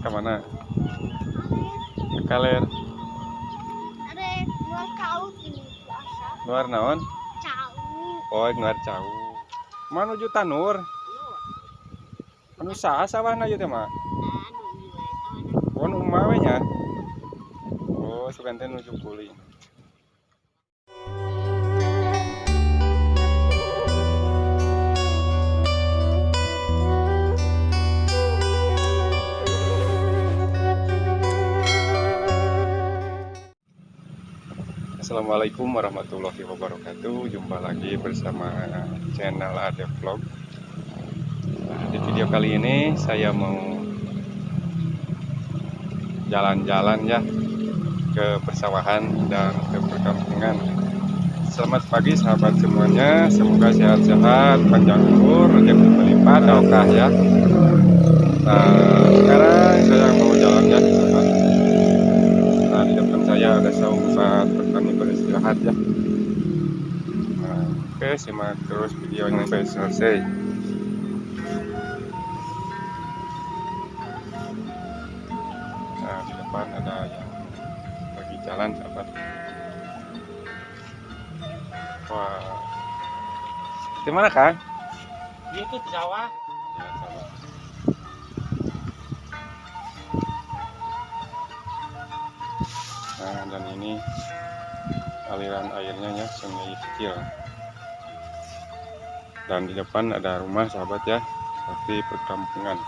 Ke mana? Ke Kaler. Ada luar kau ini puasa. Luar naon? Cau. Oh, luar Cau. Mana menuju Tanur? Anu saha sawahna ieu teh, Mak? Oh, nu emak we nya. Oh, sugan teh nuju kuling. Assalamualaikum warahmatullahi wabarakatuh. Jumpa lagi bersama channel Ade Vlog. Nah, di video kali ini saya mau jalan-jalan ya ke persawahan dan ke perkampungan. Selamat pagi sahabat semuanya. Semoga sehat-sehat, panjang umur, rezeki berlimpah, barokah ya. Nah, sekarang saya mau jalan ya. Nah, di depan saya ada saung saat petani beristirahat ya. Nah, oke, simak terus videonya sampai selesai. Nah, di depan ada yang lagi jalan sahabat. Wah, di mana Kang? Itu di sawah. Ya, sahabat. Nah, dan ini aliran airnya ya, sungai kecil. Dan di depan ada rumah sahabat ya, seperti perkampungan.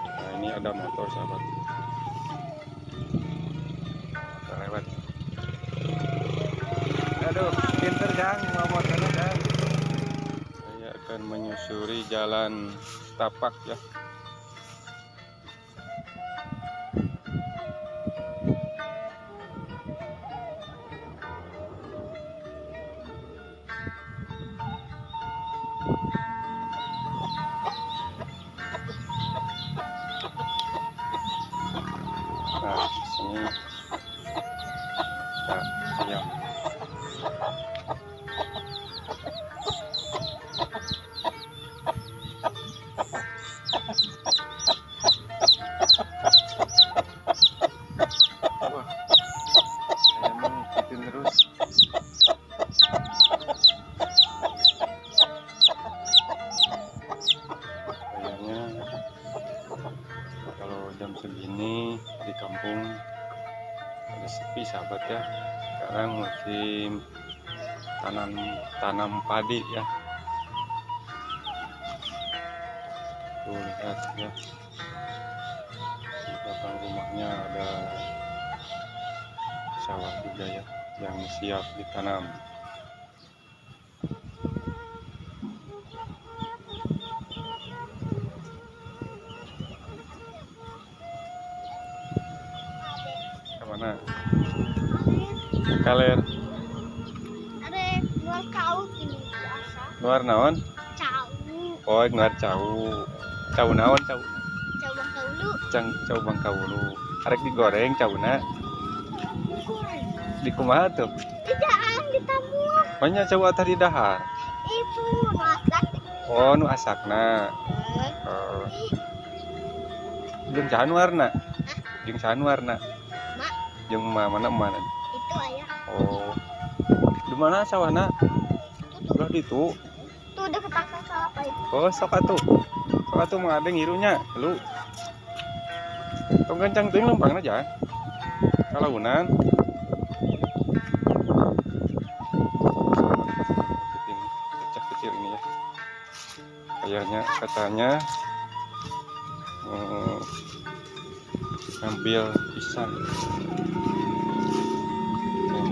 Nah, ini ada motor sahabat. Motor lewat. Aduh, pinter Kang, mau motornya Kang. Saya akan menyusuri jalan setapak ya. Nah, di sini kita siap. Wah, saya mau ikutin terus. Kayaknya kalau jam segini di kampung ada sepi sahabat ya. Sekarang musim tanam padi ya. Tuh lihat ya, di belakang rumahnya ada sawah juga ya yang siap ditanam. Ke mana? Ke Kaler. Ada luar kau ini puasa. Luar naon? Cau. Oh, luar Cau. Cau naon Cau? Cau bang kau lu. Cau Bangkaulu. Arek digoreng cauna. Goreng. Di kumaha tuh? Tidak ditamun. Banyak Cau atas di dahar. Itu masak. Oh, nu asakna. Oh. Jeung saha nu warna? Jeung saha nu warna? Mak. Jeung mana? Itu ayah. Oh. Di mana sawahna? Udah ditu. Tuh udah ketangkap apa itu? Oh, sok atuh. Sok atuh mah ada ngirunya. Lu. Tong gancang teuing lempang aja. Kalaunan. Kecil ini ya. Kayaknya katanya ngambil pisang.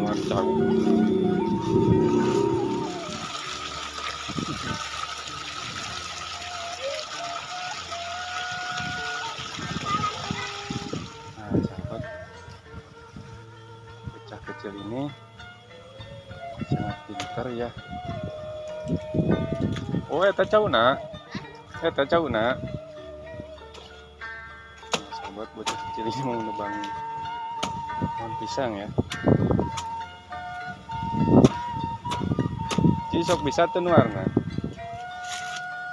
Luar Cau. Nah, sahabat, bocah kecil ini sangat pintar ya. Oh, eta cauna. Eta cauna. Nah, sahabat, bocah kecil ini mau nebang Pohon pisang ya. Ci sok bisa tuh warna.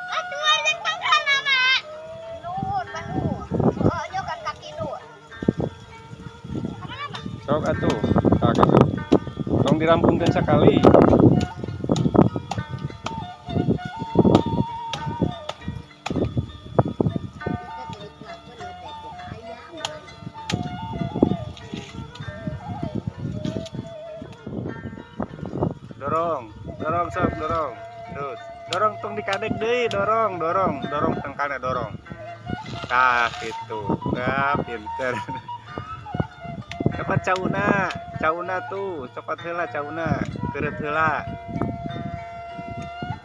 Atuh yang tangkal nama. Nur, banur. Oh, nyokan kaki nur. Apa nama? Sok atuh. Tak gitu. Tong dirampungkan sekali. Dorong sok dorong. Terus dorong tong dikadek deui, dorong tengkana dorong. Tah gitu. Nah, pinter. Dapat cauna tuh, copot heula cauna, keureut heula.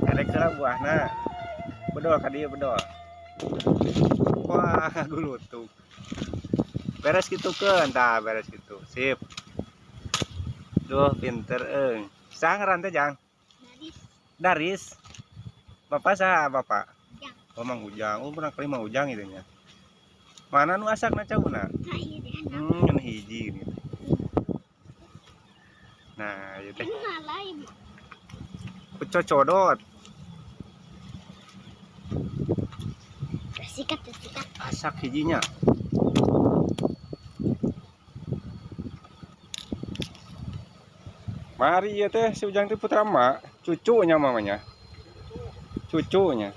Kadek heula buahna. Bedol ka dieu bedol. Wah, gulutuk. Beres gitukeun, tah beres gitu. Sip. Duh, pinter euy. Saha ngaran teh, Jang? Daris. Bapak saha bapak? Ujang. Oh, Mang Ujang. Oh, pernah kali Mang Ujang itu nya. Mana nu asakna cauna? Nah, iya deh. Ngan hiji gitu. Nah, ieu teh Lain. cocodot. Sikat. Asak hijinya. Mari ieu teh si Ujang teh putra mak, cucunya mamanya. Cucunya.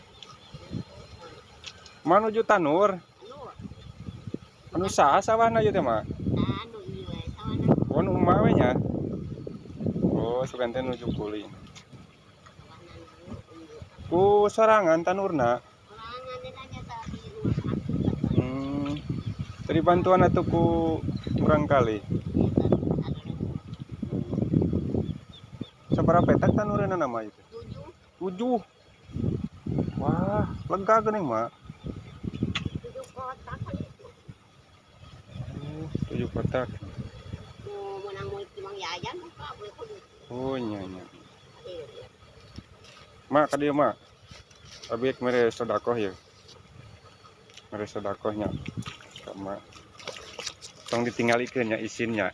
Manuju Tanur. Anu saha sawahna ieu teh, Mak? Anu ieu we sawana. Oh, nu emak we nya. Oh, sugan teh nuju kuling. Ku sorangan Tanurna. Orangan teh nanya tadi rumah Tadi bantuan atuh ku urang kali. Sabaraha petak Tanurna nama itu? 7. Wah, lega geuning, Mak. 7 kotak kan itu. 7 kotak. Mau menang mau timang yayan buka boleh kudu. Oh, nya. Mak, ka dieu, Mak. Abi mere sedekah ya. Mere sedekahnya. Ka Mak. Tong ditinggalikeun nya isinnya.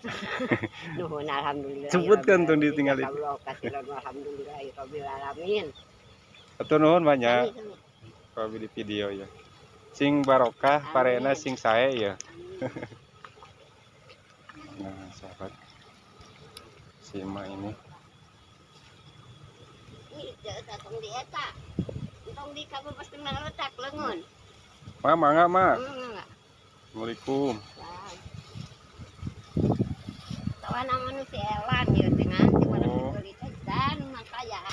Nuhun alhamdulillah. Sebutkan tuh ditinggalin. Allah kasihan alhamdulillahirabbil alamin. Atur nuhun banyak. Kalau di video ya. Sing barokah, parena sing sae ya. Nah, sahabat. Si Emak ini. Tong di eta. Tong di kabeus tengah letak leungeun. Ma, mangga, Ma. Enggak. Assalamualaikum. Tawana manusia elan ieu teh nganti pada geuli teh dan makaya.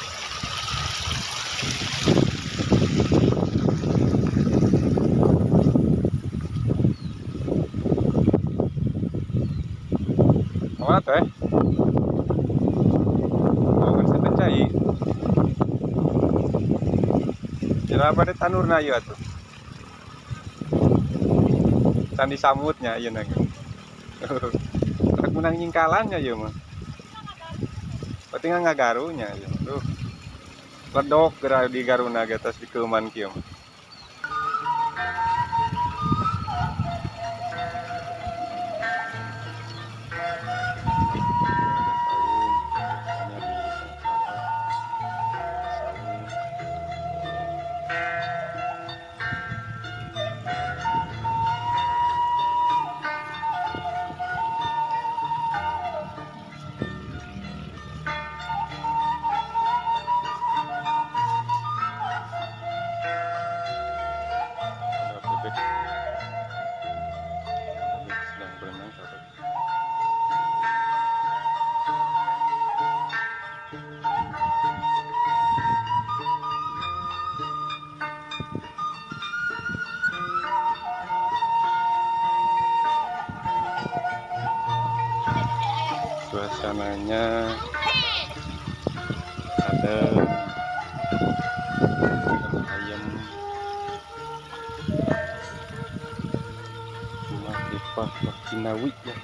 Mana teh? Oh, kan saya cai. Jera pada Tanurna ieu atuh. Can disamutnya ieu nang. Rek menang nyingkalannya ieu mah. Berarti ngagarunya ieu. Duh. Ledok geura di garuna ge tos dikeuman kieu mah. Bebek sedang berenang sahabat. Suasananya ada ayam rumah Depah Wakinawi ya.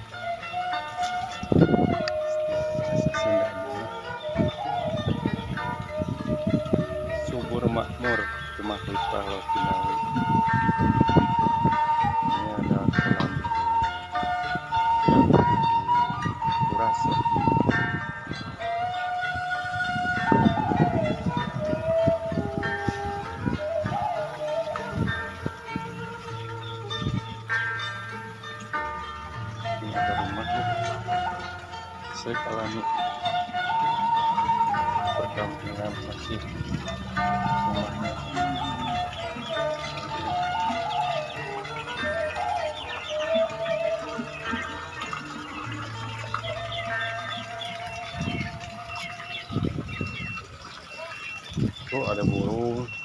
Bahasa Sundanya subur makmur rumah Depah Wakinawi. Ini ada kolam teras ya. Ini ada rumah nih. Saya alami perkampungan masih rumahnya. Oh, ada burung.